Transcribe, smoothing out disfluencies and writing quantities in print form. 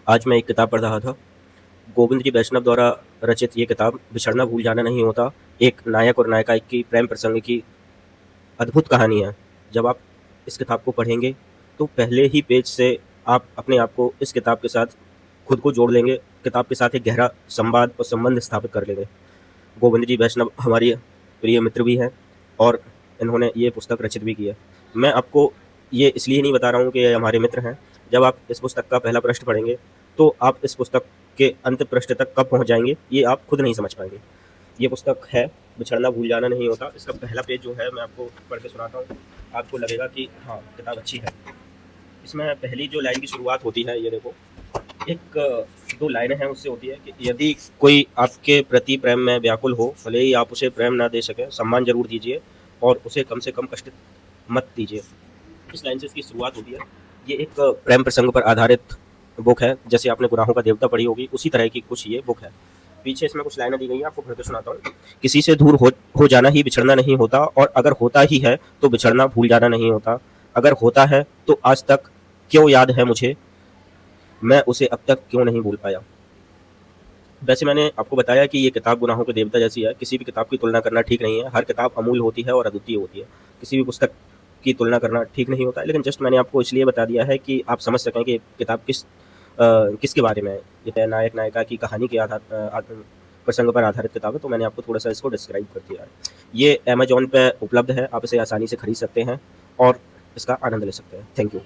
आज मैं एक किताब पढ़ रहा था। गोविंद जी वैष्णव द्वारा रचित ये किताब बिछड़ना भूल जाना नहीं होता, एक नायक और नायिका की प्रेम प्रसंग की अद्भुत कहानी है। जब आप इस किताब को पढ़ेंगे तो पहले ही पेज से आप अपने आप को इस किताब के साथ खुद को जोड़ लेंगे, किताब के साथ एक गहरा संवाद और संबंध स्थापित कर लेंगे। गोविंद जी वैष्णव हमारे प्रिय मित्र भी हैं और इन्होंने ये पुस्तक रचित भी की है। मैं आपको ये इसलिए नहीं बता रहा हूँ कि ये हमारे मित्र हैं। जब आप इस पुस्तक का पहला पृष्ठ पढ़ेंगे तो आप इस पुस्तक के अंत पृष्ठ तक कब पहुँच जाएंगे ये आप खुद नहीं समझ पाएंगे। ये पुस्तक है बिछड़ना भूल जाना नहीं होता। इसका पहला पेज जो है मैं आपको पढ़ के सुनाता हूँ, आपको लगेगा कि हाँ किताब अच्छी है। इसमें पहली जो लाइन की शुरुआत होती है, ये देखो, एक दो लाइनें हैं, उससे होती है कि यदि कोई आपके प्रति प्रेम में व्याकुल हो, भले ही आप उसे प्रेम ना दे सकें, सम्मान जरूर दीजिए और उसे कम से कम कष्ट मत दीजिए। इस लाइन से इसकी शुरुआत होती है। ये एक प्रेम प्रसंग पर आधारित बुक है। जैसे आपने गुनाहों का देवता पढ़ी होगी, उसी तरह की कुछ ये बुक है। पीछे इसमें कुछ लाइनें दी गई हैं, आपको पढ़ के सुनाता हूँ। किसी से दूर हो जाना ही बिछड़ना नहीं होता, और अगर होता ही है तो बिछड़ना भूल जाना नहीं होता। अगर होता है तो आज तक क्यों याद है मुझे, मैं उसे अब तक क्यों नहीं भूल पाया। वैसे मैंने आपको बताया कि ये किताब गुनाहों के देवता जैसी है। किसी भी किताब की तुलना करना ठीक नहीं है। हर किताब अमूल्य होती है और अद्वितीय होती है। किसी भी पुस्तक की तुलना करना ठीक नहीं होता है, लेकिन जस्ट मैंने आपको इसलिए बता दिया है कि आप समझ सकें कि किताब किसके बारे में है। ये नायक नायिका की कहानी के प्रसंग पर आधारित किताब है, तो मैंने आपको थोड़ा सा इसको डिस्क्राइब कर दिया है। ये अमेजोन पे उपलब्ध है, आप इसे आसानी से खरीद सकते हैं और इसका आनंद ले सकते हैं। Thank you.